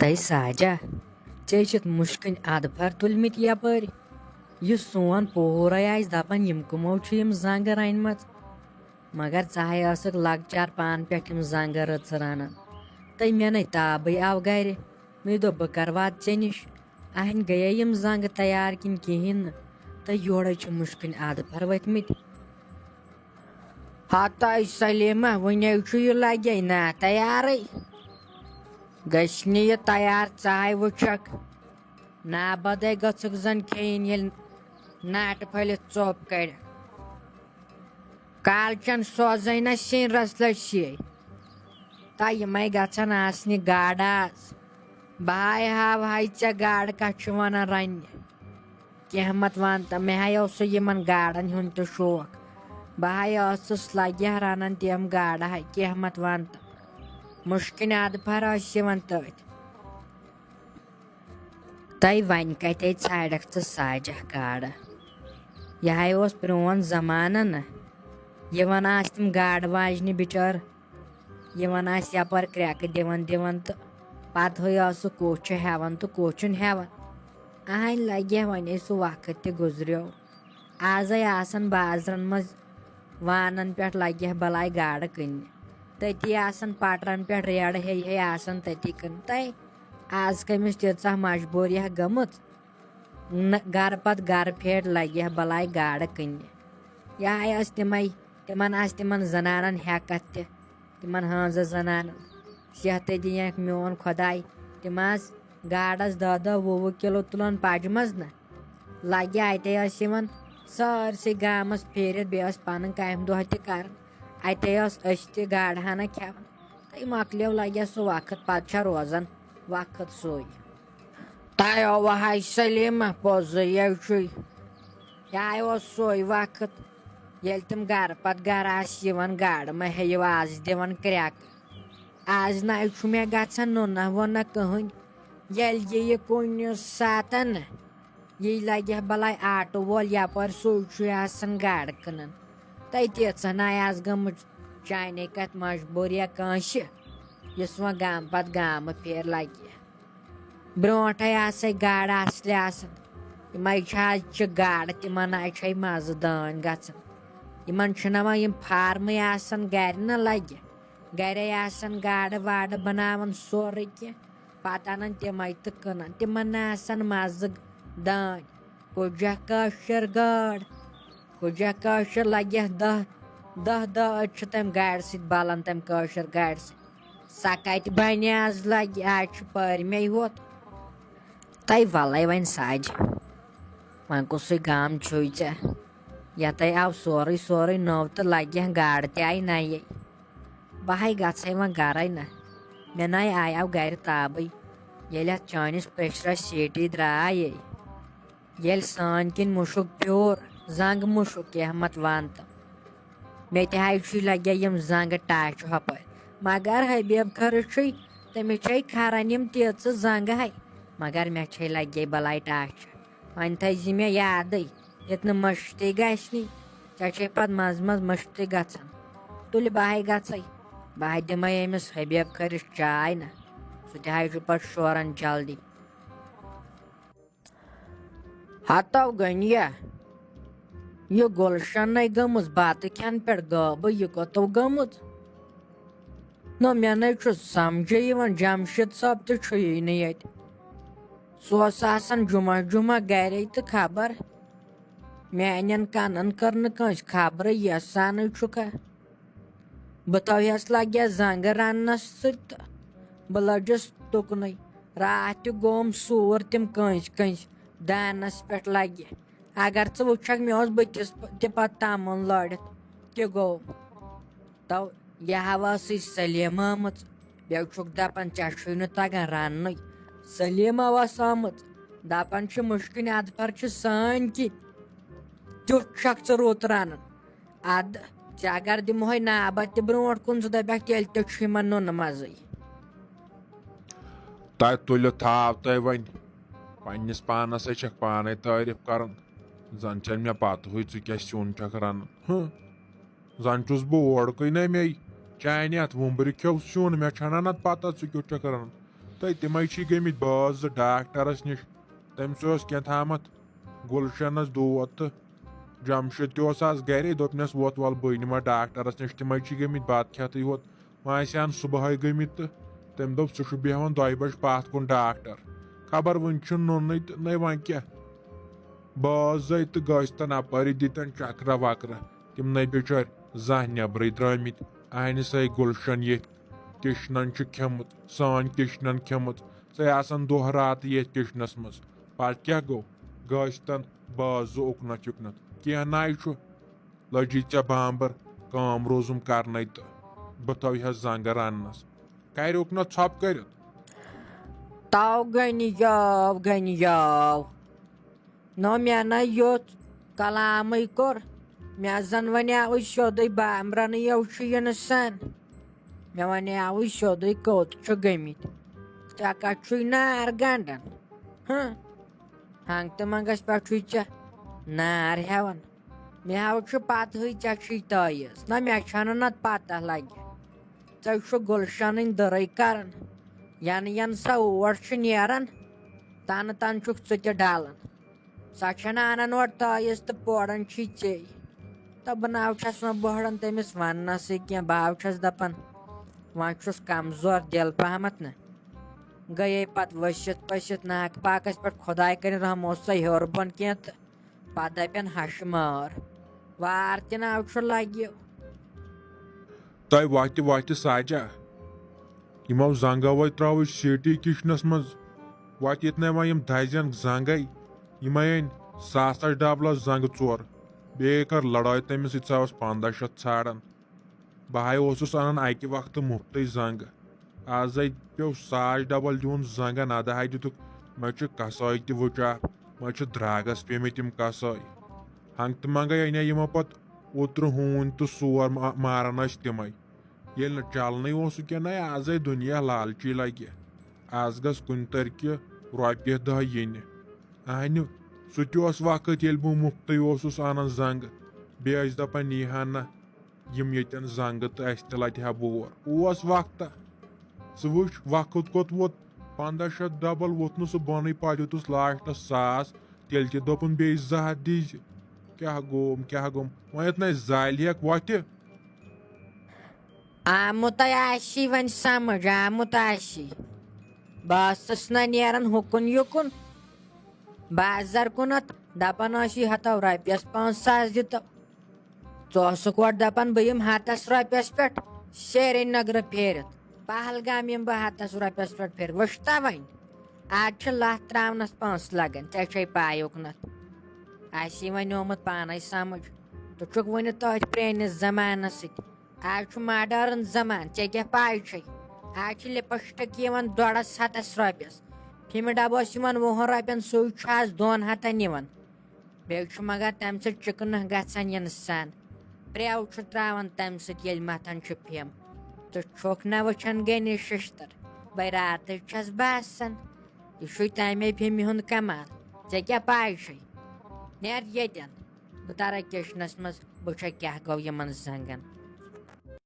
تَے ساجا ژےٚ چھِتھ مُشکٕنۍ اَدفر تُلمٕتۍ یپٲرۍ یہِ سون پوٗرَے آسہِ دَپان یِم کٕمو چھِ یِم زنٛگہٕ رَنِمَژٕ مگر ژٕ ہے ٲسٕکھ لۄکچار پانہٕ پٮ۪ٹھ یِم زنٛگہٕ رٕژٕ رَنان تہٕ مےٚ نَے تابٕے آو گَرِ مےٚ دوٚپ بہٕ کَرٕ واتہٕ ژےٚ نِش اَہَنۍ گٔیے یِم زنٛگہٕ تیار کِنہٕ کِہیٖنۍ نہٕ تہٕ یورَے چھِ مُشکٕنۍ اَدفر ؤتھمٕتۍ ہَتاے سلیٖما وُنے چھُ یہِ لگے نا تیارٕے گژھِ نہٕ یہِ تیار ژٕ ہاے وٕچھکھ نابَدٕے گٔژھٕکھ زَن کھیٚنۍ ییٚلہِ ناٹہٕ پھٔلِتھ ژوٚپ کَڑٮ۪کھ کالچَن سوزَے نہ سِنۍ رَژھ لٔچھے تہٕ یِمَے گژھن آسنہِ گاڈٕ آز بہٕ ہاے ہاوہاے ژےٚ گاڈٕ کَتھ چھِ وَنان رَننہِ کینٛہہ مت وَن تہٕ مےٚ ہَے اوسُے یِمَن گاڈَن ہُنٛد تہِ شوق بہٕ ہَے ٲسٕس لَگہِ ہا رَنان تِم گاڈٕ ہَے کینٛہہ مت وَن تہٕ مُشکٕنۍ اَدفر ٲسۍ یِوان تٔتھۍ تَے وۄنۍ کَتے ژھانڈَکھ ژٕ ساجہ گاڈٕ یہِ ہَے اوس پرٛون زمانہٕ نہ یِوان آسہٕ تِم گاڈٕ واجنہِ بِچٲر یِوان آسہِ یَپٲرۍ کرٛٮ۪کہٕ دِوان تہٕ پَتہٕ ہٕے ٲسٕکھ کُس چھُ ہٮ۪وان تہٕ کُس چھُنہٕ ہٮ۪وان اَہَنۍ لَگہِ ہا وۄنۍ سُہ وقت تہِ گُزریو آزَے آسان بازرَن منٛز وانَن پٮ۪ٹھ لَگہِ ہا بَلاے گاڈٕ کٕننہِ تٔتی آسان پَٹرَن پٮ۪ٹھ ریڈٕ ہے آسان تٔتی کٕنہٕ تَے آز کٔمِس تیٖژاہ مجبوٗریہ گٔمٕژ گَرٕ پَتہٕ گَرٕ پھیرِ لَگہِ ہا بَلاے گاڈٕ کٕننہِ یہِ ہَے ٲس تِمَن آسہِ تِمَن زَنانَن ہٮ۪کَتھ تہِ تِمَن ہٲنزٕ زَنانَن صحتٕے دِیَکھ میون خۄداے تِم آسہٕ گاڈَس 10-10 کِلوٗ تُلان پَجہِ منٛز نہ لَگہِ اَتے ٲسۍ یِوان سٲرسٕے گامَس پھیٖرِتھ بیٚیہِ ٲسۍ پَنٕنۍ کامہِ دۄہ تہِ کَران اَتے ٲس أسۍ تہِ گاڈٕ ہَنا کھٮ۪وان تہٕ مۄکلیو لَگہِ سُہ وقت پَتہٕ چھےٚ روزان وقت سُے تۄہہِ ہاے سلیٖما پوٚزُے چھُے یہِ ہاے اوس سُے وقت ییٚلہِ تِم گَرٕ پَتہٕ گَرٕ آسہِ یِوان گاڈٕ مہ ہیٚیِو آز دِوان کرٛٮ۪کہٕ آز نَے چھُ مےٚ گژھان نُنَہ وُنَہ کٕہٕنۍ ییٚلہِ یہِ کُنہِ ساتَن یہِ لَگہِ ہا بَلاے آٹوٗ وول یَپٲرۍ سُے چھُے آسان گاڈٕ کٕنان تَے تیٖژاہ نَے آز گٔمٕژ چانے کَتھ مجبوٗریہ کٲنٛسہِ یُس وۄنۍ گامہٕ پَتہٕ گامہٕ پھیرِ لَگہِ برٛونٛٹھَے آسَے گاڈٕ اَصلہِ آسان یِمَے چھِ آز چھِ گاڈٕ تِمَن آے چھے مَزٕ دٲنۍ گژھان یِمَن چھِنہ وۄنۍ یِم فارمٕے آسان گَرِ نہ لَگہِ گَرے آسان گاڈٕ واڈٕ بَناوان سورُے کینٛہہ پَتہٕ اَنان تِمَے تہٕ کٕنان تِمَن نہ آسان مَزٕ دٲنۍ کُجا کٲشِر گاڈ کُجا کٲشِر لَگہِ دہ أڑۍ چھِ تَمہِ گاڈِ سۭتۍ بَلان تَمہِ کٲشِر گاڈِ سۭتۍ سۄ کَتہِ بَنہِ آز لَگہِ آز چھُ پٲرۍمے ہوت تَے وَلَے وۄنۍ ساجہِ وۄنۍ کُسُے گام چھُے ژےٚ یَتَے آو سورُے نوٚو تہٕ لَگہِ ہا گاڈٕ تہِ آیہِ نَیے بہٕ ہَے گژھَے وۄنۍ گَرَے نہ مےٚ نَے آیو گَرِ تابٕے ییٚلہِ اَتھ چٲنِس پریشرَس سیٖٹی درٛایے ییٚلہِ سٲنۍ کِنۍ مُشُک پیوٗر زنٛگہٕ مُشُک کینٛہہ مت وَن تہٕ مےٚ تہِ ہَے چھُے لَگے یِم زنٛگہٕ ٹاچہِ ہۄپٲرۍ مگر حبیٖب خٲرٕ چھُے تٔمِس چھے کھَران یِم تیٖژٕ زنٛگہٕ ہَے مگر مےٚ چھے لَگے بَلاے ٹاچہِ وۄنۍ تھٲیزِ مےٚ یادٕے ییٚتہِ نہٕ مٔشتٕے گژھِ نی ژےٚ چھے پَتہٕ منٛزٕ منٛزٕ مٔشتٕے گژھان تُلہِ بہٕ ہَے گژھَے بہٕ ہَے دِمَے أمِس حبیٖب خٲرِس چاے نہ سُہ تہِ ہَے چھُ پَتہٕ شوران جلدی ہَتو گٔنیا یہِ گُلشَنَے گٔمٕژ بَتہٕ کھٮ۪نہٕ پٮ۪ٹھ غٲبٕے یہِ کوٚتُو گٔمٕژ نہ مےٚ نَے چھُ سَمجھے یِوان جَمشیٖد صٲب تہِ چھُیی نہٕ ییٚتہِ سُہ اوس آسان جُمعہ گَرے تہٕ خبر میٛانٮ۪ن کَنَن کٔر نہٕ کٲنٛسہِ خبرٕے یَس سانٕے چھُکھا بہٕ تھٲوہَس لَگہِ زنٛگہٕ رَننَس سۭتۍ تہٕ بہٕ لٔجِس تُکنُے راتھ تہِ گوٚوُم سوٗر تِم کٲنٛسہِ دانَس پٮ۪ٹھ لَگہِ اگر ژٕ وٕچھکھ مےٚ اوس بٕتھِس تہِ پَتہٕ تَمُن لٲڑِتھ تہِ گوٚو تو یہِ ہَوا ٲسٕے سلیٖما آمٕژ بیٚیہِ چھُکھ دَپان ژےٚ چھُے نہٕ تَگان رَننُے سلیٖما ٲس آمٕژ دَپان چھِ مُشکٕنۍ اَدفر چھِ سٲنۍ کِنۍ تیُتھ چھَکھ ژٕ رُت رَنان اَدٕ ژےٚ اگر دِمہوے نابَد تہِ برٛونٛٹھ کُن ژٕ دَپکھ تیٚلہِ تہِ چھُ یِمَن نُنہٕ مَزٕے تۄہہِ تُلِتھ تھاو تۄہہِ وۄنۍ پنٛنِس پانَسے چھَکھ پانَے تعٲریٖف کَران زَن چھَنہٕ مےٚ پَتہٕ ہٕے ژٕ کیٛاہ سیُن چھَکھ رَنان زَن چھُس بہٕ اوڑکُے نہ مے چانہِ اَتھ وُمبرِ کھیوٚو سیُن مےٚ چھَنا نَتہٕ پَتہ ژٕ کیُتھ چھَکھ رَنان تِمے چھی گٔمٕتۍ بٲژ زٕ ڈاکٹرس نِش تٔمِس اوس کینٛہہ گُلشنس دود تہٕ جمشید تہِ اوس آز گرے دوٚپنس ووت وَلہٕ بہٕ نِمہٕ ڈاکٹرس نِش تِمے چھِ گٔمٕتۍ بتہٕ کھٮ۪تھٕے یوت وۄنۍ آسہِ ہن صبحٲے گٔمٕتۍ تہٕ تٔمۍ دوٚپ ژٕ چھُ بیٚہوان 2 بجہِ پتھ کُن ڈاکٹر خبر وُنہِ چھُنہٕ نوٚنُے تہٕ نَے وۄنۍ کیٛاہ بٲژ زٕے تہٕ گٔژھتن اپٲری دِتن چکرا وکرا تِم نَے بِچٲرۍ زانٛہہ نٮ۪برٕے درٛٲمٕتۍ اَنہِ سۄے گُلشن ییٚتھۍ کِشنن چھُ کھیوٚمُت سٲنۍ کِشنن کھیوٚمُت سۄے آسان دۄہ راتہٕ ییٚتھۍ کِشنس منٛز پتہٕ کیٛاہ گوٚو گٔژھتن بٲژ زٕ اُکنتھ یُکنتھ کینٛہہ ناے چھُ لٔجی ژےٚ بامبر کٲم روٗزُم کرنے تہٕ بہٕ تھٲوہس زنٛگہٕ رننس کرِ اُکنتھ ژھۄپہٕ کٔرِتھ تاو گنہِ یاو نو مےٚ نَے یوٚت کلامٕے کوٚر مےٚ زن وَنیٛاوٕے سیوٚدُے بامبرنٕے چھُ یِنہٕ سن مےٚ وَنیٛاوٕے سیوٚدُے کوٚت چھُ گٔمٕتۍ ژےٚ کتھ چھُے نار گنڈان ہنٛگ تہٕ منٛگس پٮ۪ٹھ چھُے ژےٚ نار ہٮ۪وان مےٚ ہٮ۪و چھُ پتہٕے ژےٚ چھُے تٲیٖز نہ مےٚ چھنہٕ نتہٕ پتہ لگہِ ژےٚ چھُ گُلشنٕنۍ دٕرٕے کران ینہٕ سۄ اور چھِ نیران تنہٕ تنہٕ چھُکھ ژٕ تہِ ڈلان سۄ چھنہٕ انان اورٕ تٲیٖز تہٕ پوران چھُے ژے تہٕ بہٕ چھس وۄنۍ بٔہران تٔمِس وننسٕے کینٛہہ بہٕ چھس دپان وۄنۍ چھُس کمزور دِل پہمتھ نہ گٔیے پتہٕ ؤسِتھ پٔسِتھ ناکہٕ پاکس پٮ۪ٹھ خۄداے کٔرِنۍ رحم سۄ ہیوٚر بۄن کینٛہہ تہٕ پتہٕ دپن ہشہِ مٲر وار تہِ چھُ لگہِ تۄہہِ وۄتھِ ساجا یِمو زنٛگو ترٲوٕچ سیٖٹی کِچنس منٛز وۄتھ ییٚتہِ وۄنۍ یِم دزن زنٛگے یِمے أنۍ ساسس ڈبلس زنٛگہٕ 4 بیٚیہِ کٔر لڑٲے تٔمِس ییٖژاہ اوس 1500 ژھانڈان بہٕ ہاے اوسُس انان اکہِ وقتہٕ مُفتٕے زنٛگہٕ آزے پیٚو 1000 ڈبل دیُن زنٛگن ادٕ ہاے دِتُکھ مےٚ چھُ کسٲے تہِ وٕچاپ مےٚ چھُ درٛاگس پیٚمٕتۍ یِم کسٲے ہنٛگ تہٕ منٛگے انے یِمو پتہٕ اوترٕ ہوٗنۍ تہٕ سور ماران ٲسۍ تِمے ییٚلہِ نہٕ چلنٕے اوسُکھ کینٛہہ آزے دُنیا لالچی لگہِ آز گژھ کُنہِ طٔریقہٕ رۄپیہِ 10 یِنہِ اہنہِ سُہ تہِ اوس وقت ییٚلہِ بہٕ مُفتٕے اوسُس انان زنٛگہٕ بیٚیہِ ٲسۍ دپان نیٖہان نہ یِم ییٚتٮ۪ن زنٛگہٕ تہٕ اسہِ تہِ لٹہِ ہا بور اوس وقتہ ژٕ وٕچھ وقت کوٚت ووت 1500 ڈبل ووٚتھ نہٕ سُہ بۄنٕے پتہٕ دِتُس لاسٹس 1000 تیٚلہِ تہِ دوٚپُن بیٚیہِ 200 دیٖزِ کیٛاہ گوٚم وۄنۍ یتھ نَے زالہِ ہٮ۪کھ وۄتھِ آمُتَے آسی وۄنۍ سمجھ آمُت آسی بہٕ ٲسٕس نہ نیران ہُکُن یُکُن بازر کُنتھ دپان ٲسی ہتو رۄپیس 5000 دِتو ژٕ اوسُکھ اورٕ دپان بہٕ یِمہٕ 100 رۄپیس پٮ۪ٹھ سری نگرٕ پھیرِتھ پہلگام یِمہٕ بہٕ 100 رۄپیس پٮ۪ٹھ پھیرِتھ وٕچھتا وۄنۍ آز چھِ لتھ تراونس پونٛسہٕ لگان ژےٚ چھے پاے اُکنتھ آسی وۄنۍ آمُت پانے سمجھ ژٕ چھُکھ وُنہِ تٔتھۍ پرٲنِس زمانس سۭتۍ آز چھُ ماڈٲرٕن زمانہٕ ژےٚ کیٛاہ پاے چھے آز چھِ لپسٹک یِوان 150 رۄپیس فِمہِ ڈبہٕ اوس یِوان 20 رۄپین سُے چھُ آز 200 یِوان بیٚیہِ چھُ مگر تمہِ سۭتۍ چِکنہٕ گژھان اِنسان پرٛٮ۪و چھُ تراوان تمہِ سۭتۍ ییٚلہِ متھان چھُ فِم ژٕ چھُکھ نہ وٕچھان گٔنی ششتر بے راتٕچ چھس باسان یہِ چھُے تمے فِمہِ ہُنٛد کمال ژےٚ کیٛاہ پاے چھے نیر ییٚتٮ۪ن بہٕ ترے کِچنس منٛز بہٕ چھے کیٛاہ گوٚو یِمن زنٛگن